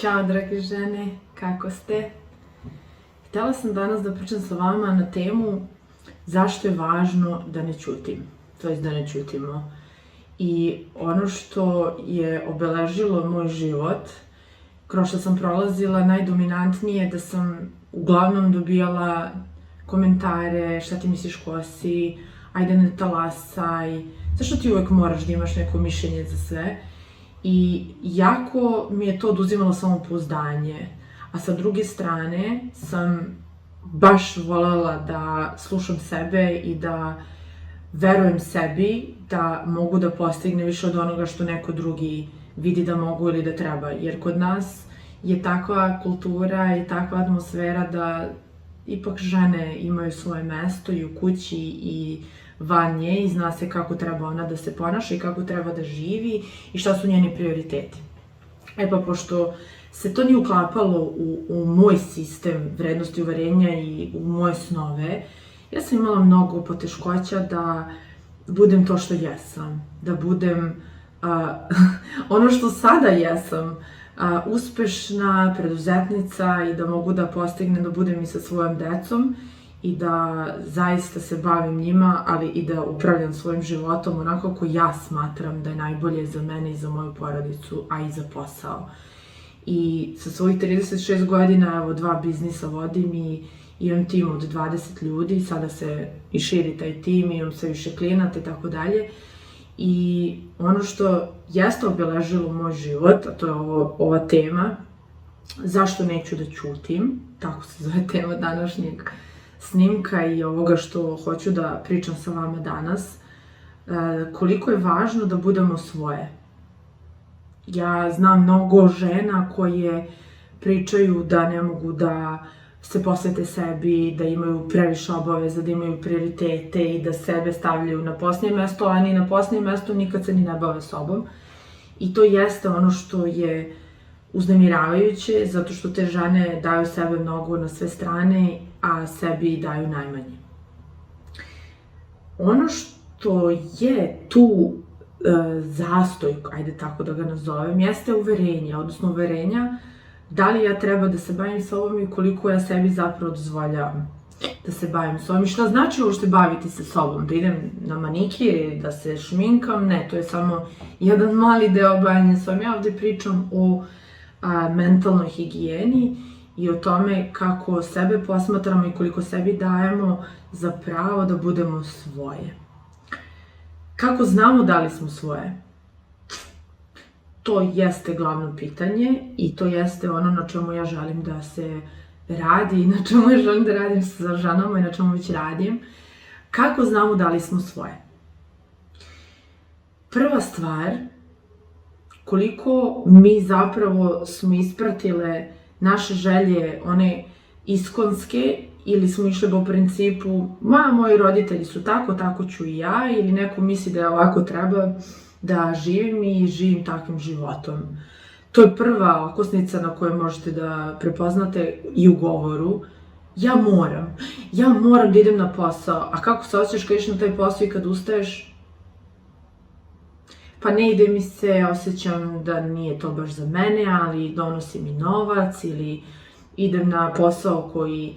Ćao drage žene, kako ste? Htjela sam danas da pričam sa vama na temu zašto je važno da ne ćutim, to jest da ne ćutimo. I ono što je obeležilo moj život, kroz što sam prolazila, najdominantnije da sam uglavnom dobijala komentare, šta ti misliš ko si, ajde ne talasaj, zašto ti uvek moraš da imaš neko mišljenje za sve. I jako mi je to oduzimalo samopouzdanje, a sa druge strane sam baš voljela da slušam sebe i da verujem sebi da mogu da postignem više od onoga što neko drugi vidi da mogu ili da treba. Jer kod nas je takva kultura i takva atmosfera da ipak žene imaju svoje mesto i u kući i van nje i zna se kako treba ona da se ponaša i kako treba da živi i šta su njeni prioriteti. E pa pošto se to nije uklapalo u moj sistem vrednosti uverenja i u moje snove, ja sam imala mnogo poteškoća da budem to što jesam, da budem ono što sada jesam, uspešna preduzetnica i da mogu da postignem da budem i sa svojom decom i da zaista se bavim njima, ali i da upravljam svojim životom onako kako ja smatram da je najbolje za mene i za moju porodicu, a i za posao. I sa svojih 36 godina, evo, 2 biznisa vodim i imam tim od 20 ljudi, sada se i širi taj tim, imam sve više klijenata i tako dalje. I ono što jeste obeležilo moj život, a to je ova tema, zašto neću da ćutim, tako se zove tema današnjeg snimka i ovoga što hoću da pričam sa vama danas, koliko je važno da budemo svoje. Ja znam mnogo žena koje pričaju da ne mogu da se posvete sebi, da imaju previše obaveza, da imaju prioritete i da sebe stavljaju na posljednje mesto, a ni na posljednje mesto nikad se ni ne bave sobom. I to jeste ono što je uznemiravajuće, zato što te žene daju sebe mnogo na sve strane, a sebi daju najmanje. Ono što je tu zastoj, ajde tako da ga nazovem, jeste uverenje, odnosno uverenja da li ja treba da se bavim sobom i koliko ja sebi zapravo dozvoljavam da se bavim sobom. I šta znači uopšte baviti se sobom? Da idem na manikir, da se šminkam? Ne, to je samo jedan mali deo bavanja sobom. Ja ovde pričam o mentalnoj higijeni i o tome kako sebe posmatramo i koliko sebi dajemo za pravo da budemo svoje. Kako znamo da li smo svoje? To jeste glavno pitanje i to jeste ono na čemu ja želim da se radi i na čemu ja želim da radim sa ženama i na čemu već radim. Kako znamo da li smo svoje? Prva stvar, koliko mi zapravo smo ispratile naše želje, one iskonske, ili smo išli po principu, moji roditelji su tako, tako ću i ja, ili neko misli da je ovako treba da živim i živim takvim životom. To je prva okosnica na kojoj možete da prepoznate i u govoru. Ja moram da idem na posao, a kako se osjećaš kad ideš na taj posao i kad ustaješ? Pa ne ide mi se, osjećam da nije to baš za mene, ali donosi mi novac, ili idem na posao koji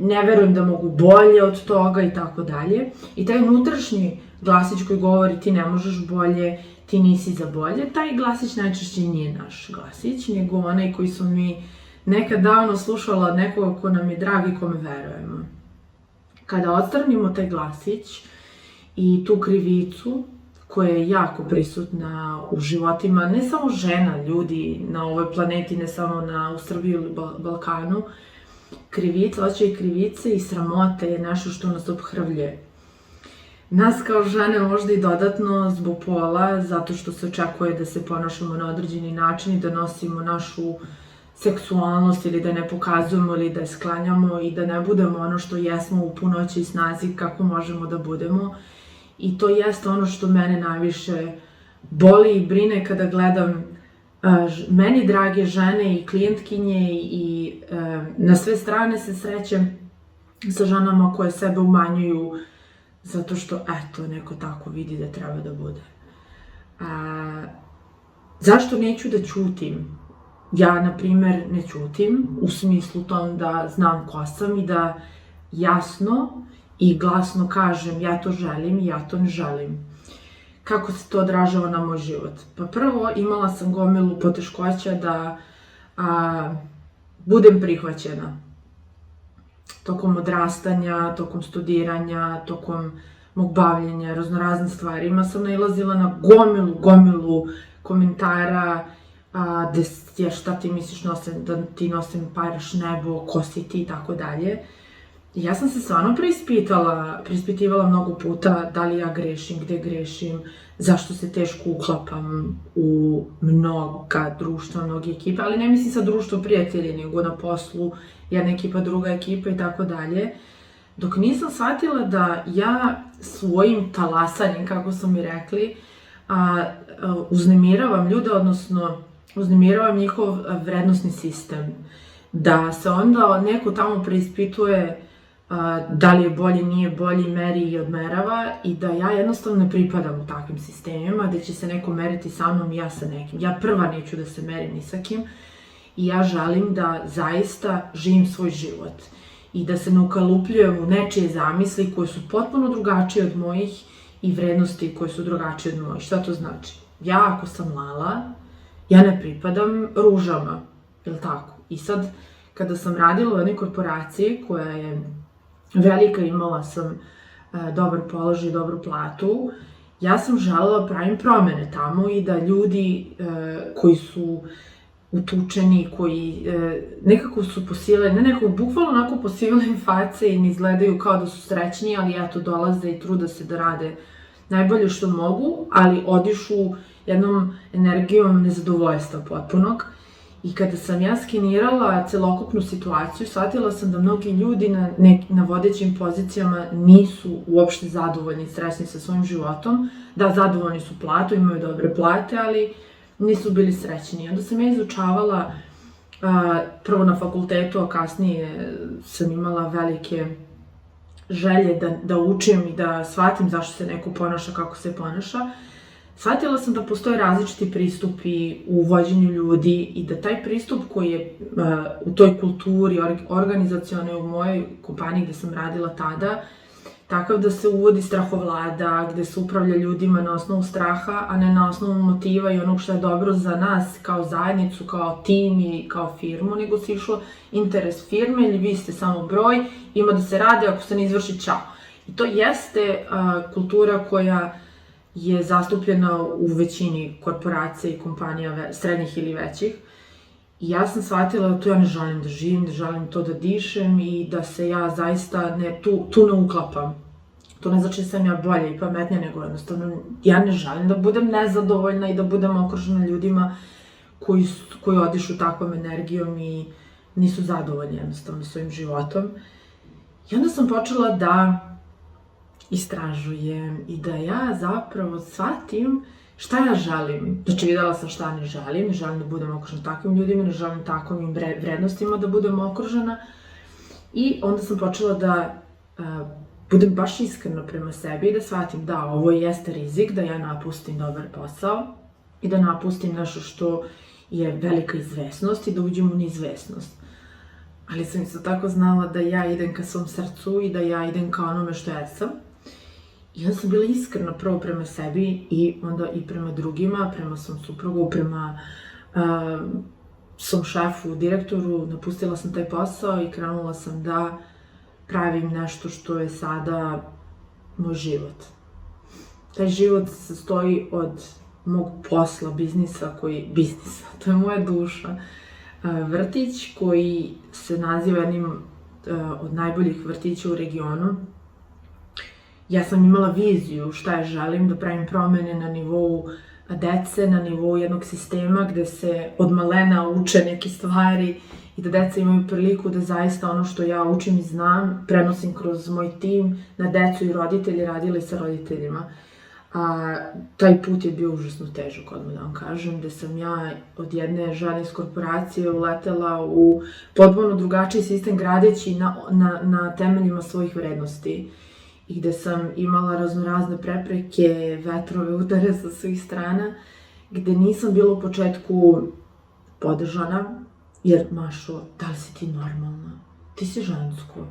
ne verujem da mogu bolje od toga i tako dalje. I taj unutrašnji glasić koji govori ti ne možeš bolje, ti nisi za bolje, taj glasić najčešće nije naš glasić, nego onaj koji smo mi nekad davno slušala od nekoga ko nam je drag i kome verujemo. Kada odstranimo taj glasić i tu krivicu koja je jako prisutna u životima, ne samo žena, ljudi na ovoj planeti, ne samo u Srbiji ili Balkanu, krivica, osjećaj krivice i sramote je nešto što nas ophrvljuje. Nas kao žene možda i dodatno zbog pola, zato što se očekuje da se ponašamo na određeni način i da nosimo našu seksualnost ili da ne pokazujemo ili da je sklanjamo i da ne budemo ono što jesmo u punoći i snazi kako možemo da budemo. I to jeste ono što mene najviše boli i brine kada gledam meni drage žene i klijentkinje i na sve strane se srećem sa ženama koje sebe umanjuju zato što, eto, neko tako vidi da treba da bude. Zašto neću da ćutim? Ja, na primer, ne ćutim, u smislu tom da znam ko sam i da jasno i glasno kažem ja to želim i ja to ne želim. Kako se to odražava na moj život? Pa prvo, imala sam gomilu poteškoća da budem prihvaćena. Tokom odrastanja, tokom studiranja, tokom mog bavljenja, raznoraznim stvarima sam nailazila na gomilu komentara, šta ti misliš da ti nosim paraš nebo, ko si ti i tako dalje. I ja sam se stvarno preispitivala mnogo puta da li ja grešim, gde grešim, zašto se teško uklapam u mnoga društva, mnoge ekipe, ali ne mislim sa društvo prijatelji, nego na poslu, jedna ekipa, druga ekipa i tako dalje. Dok nisam shvatila da ja svojim talasanjem, kako su mi rekli, uznemiravam ljude, odnosno uznemiravam njihov vrednosni sistem. Da se onda neko tamo preispituje da li je bolji, nije bolji, meri i odmerava i da ja jednostavno ne pripadam u takvim sistemima, gde će se neko meriti sa mnom i ja sa nekim. Ja prva neću da se merim ni sa kim i ja želim da zaista živim svoj život i da se ne ukalupljujem u nečije zamisli koje su potpuno drugačije od mojih i vrednosti koje su drugačije od mojih. Šta to znači? Ja ako sam Lala, ja ne pripadam ružama, je li tako? I sad, kada sam radila u jednoj korporaciji koja je velika, imala sam dobar položaj, dobru platu, ja sam želela pravim promene tamo i da ljudi koji su utučeni, koji nekako su posivali, ne nekako, bukvalno onako posivali im face i ne izgledaju kao da su srećni, ali eto dolaze i trude se da rade najbolje što mogu, ali odišu jednom energijom nezadovoljstva potpunog. I kada sam ja skenirala celokupnu situaciju, shvatila sam da mnogi ljudi na vodećim pozicijama nisu uopšte zadovoljni i srećni sa svojim životom. Da, zadovoljni su platom, imaju dobre plate, ali nisu bili srećni. I onda sam ja izučavala, prvo na fakultetu, a kasnije sam imala velike želje da učim i da shvatim zašto se neko ponaša kako se ponaša. Shvatila sam da postoje različiti pristupi u vođenju ljudi i da taj pristup koji je u toj kulturi organizacionoj u mojoj kompaniji gde sam radila tada, takav da se uvodi strahovlada, gde se upravlja ljudima na osnovu straha, a ne na osnovu motiva i onog što je dobro za nas kao zajednicu, kao tim i kao firmu, nego se išlo interes firme ili vi ste samo broj, ima da se radi, ako se ne izvrši, čao. I to jeste kultura koja je zastupljena u većini korporacija i kompanija srednjih ili većih. I ja sam shvatila da tu ja ne želim da živim, da želim to da dišem i da se ja zaista tu ne uklapam. To ne znači da sam ja bolja i pametnija, nego jednostavno ja ne želim da budem nezadovoljna i da budem okružena ljudima koji odišu takvom energijom i nisu zadovoljni jednostavno svojim životom. I onda sam počela da istražujem i da ja zapravo shvatim šta ja želim. Znači, videla sam šta ne želim da budem okružena takvim ljudima, ne želim takvim vrednostima da budem okružena. I onda sam počela da budem baš iskrena prema sebi i da shvatim da ovo jeste rizik, da ja napustim dobar posao i da napustim nešto što je velika izvesnost i da uđem u neizvesnost. Ali sam isto tako znala da ja idem ka svom srcu i da ja idem ka onome što jesam. I onda sam bila iskrena prvo prema sebi i onda i prema drugima, prema svom suprugu, prema svom šefu, direktoru. Napustila sam taj posao i krenula sam da pravim nešto što je sada moj život. Taj život se sastoji od mog posla, biznisa, to je moja duša. Vrtić koji se naziva jednim od najboljih vrtića u regionu. Ja sam imala viziju šta ja želim, da pravim promene na nivou dece, na nivou jednog sistema gde se od malena uče neke stvari i da deca imaju priliku da zaista ono što ja učim i znam prenosim kroz moj tim na decu i roditelji, radila i sa roditeljima. Taj put je bio užasno težak, odmah da vam kažem, gde sam ja od jedne žene iz korporacije uletela u potpuno drugačiji sistem gradeći na temeljima svojih vrednosti. I gde sam imala raznorazne prepreke, vetrove, udare sa svih strana, gde nisam bila u početku podržana, jer Mašo, da li si ti normalna? Ti si žensko.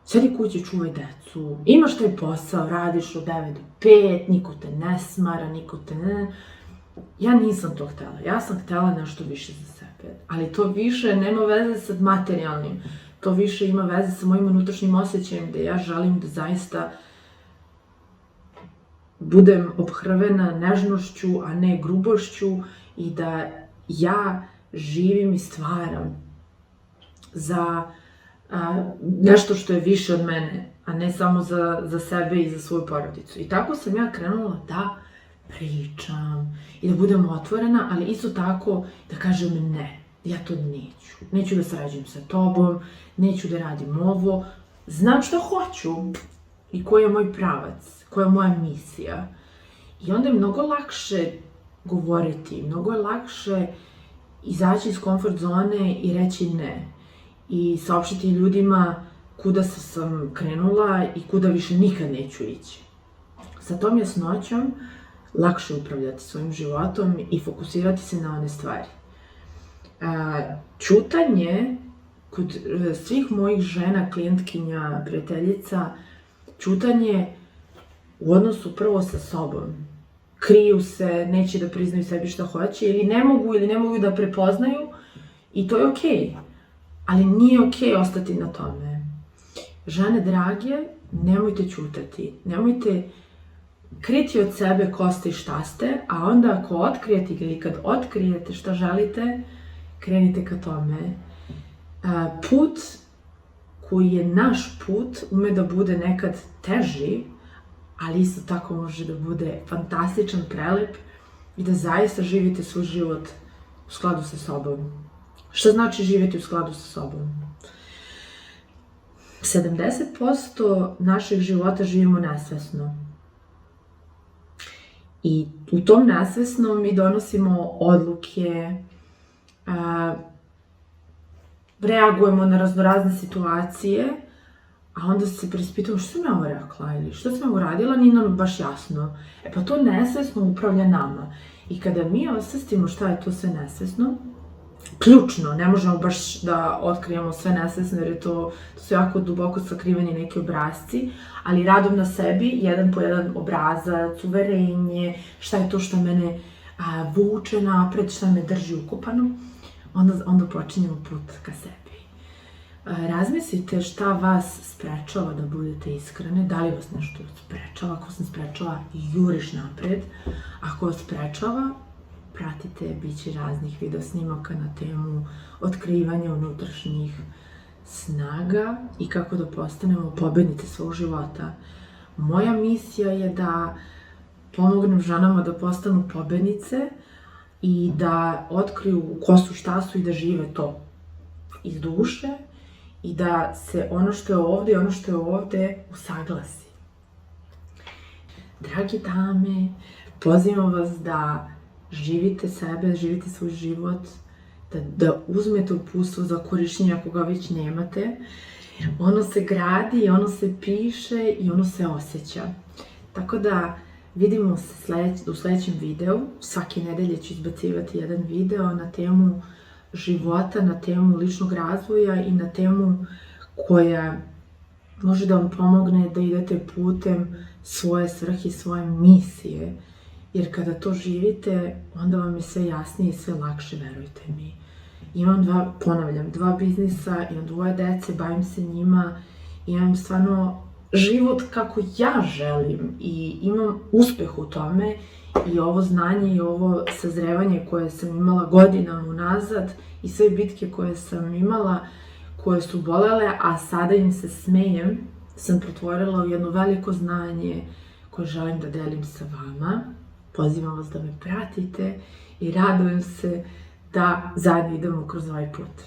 Sedi kući, čuvaj decu, imaš taj posao, radiš od 9 do 5, niko te ne smara, niko te ne... Ja nisam to htela, ja sam htela nešto više za sebe, ali to više nema veze sa materijalnim, to više ima veze sa mojim unutrašnjim osjećajem, gde ja želim da zaista budem obhrvena nežnošću, a ne grubošću i da ja živim i stvaram za nešto što je više od mene, a ne samo za sebe i za svoju porodicu. I tako sam ja krenula da pričam i da budem otvorena, ali isto tako da kažem ne, ja to neću. Neću da sarađujem sa tobom, neću da radim ovo, znam šta hoću i koji je moj pravac, koja je moja misija. I onda je mnogo lakše govoriti, mnogo je lakše izaći iz komfort zone i reći ne. I saopštiti ljudima kuda sam krenula i kuda više nikad neću ići. Sa tom jasnoćom lakše upravljati svojim životom i fokusirati se na one stvari. Ćutanje kod svih mojih žena, klijentkinja, prijateljica, ćutanje u odnosu prvo sa sobom. Kriju se, neće da priznaju sebi šta hoće ili ne mogu da prepoznaju i to je okej. Ali nije okej ostati na tome. Žene drage, nemojte ćutati, nemojte kriti od sebe ko ste i šta ste, a onda ako otkrijete ili kad otkrijete šta želite, krenite ka tome. Put koji je naš put ume da bude nekad teži, ali isto tako može da bude fantastičan, prelep i da zaista živite svoj život u skladu sa sobom. Šta znači živjeti u skladu sa sobom? 70% naših života živimo nesvesno. I u tom nesvesnom mi donosimo odluke, reagujemo na raznorazne situacije, a onda se preispitamo što sam ja ovo rekla ili što sam uradila, nije nam baš jasno. Pa to nesvesno upravlja nama. I kada mi osvestimo šta je to sve nesvesno, ključno, ne možemo baš da otkrijemo sve nesvesno jer to su jako duboko sakriveni neki obrasci, ali radom na sebi, jedan po jedan obrazac, uverenje, šta je to što mene vuče napred, šta me drži ukopano, onda počinjemo put ka sebi. Razmislite šta vas sprečava da budete iskrene, da li vas nešto sprečava, ako vas ne sprečava, juriš napred, ako vas sprečava, pratite, bit će raznih video snimaka na temu otkrivanja unutrašnjih snaga i kako da postanemo pobednice svog života. Moja misija je da pomognem ženama da postanu pobednice i da otkriju ko su, šta su i da žive to iz duše i da se ono što je ovde i ono što je ovde usaglasi. Dragi dame, pozivam vas da živite sebe, živite svoj život, da uzmete uputstvo za korišćenje ako ga već nemate. Ono se gradi, ono se piše i ono se osjeća. Tako da vidimo se u sledećem videu. Svake nedelje ću izbacivati jedan video na temu života, na temu ličnog razvoja i na temu koja može da vam pomogne da idete putem svoje svrhe i svoje misije. Jer kada to živite, onda vam je sve jasnije i sve lakše, verujte mi. Imam dva biznisa, imam 2 dece, bavim se njima, imam stvarno život kako ja želim i imam uspeh u tome i ovo znanje i ovo sazrevanje koje sam imala godinama unazad i sve bitke koje sam imala, koje su bolele, a sada im se smejem, sam pretvorila u jedno veliko znanje koje želim da delim sa vama. Pozivam vas da me pratite i radujem se da zajedno idemo kroz ovaj put.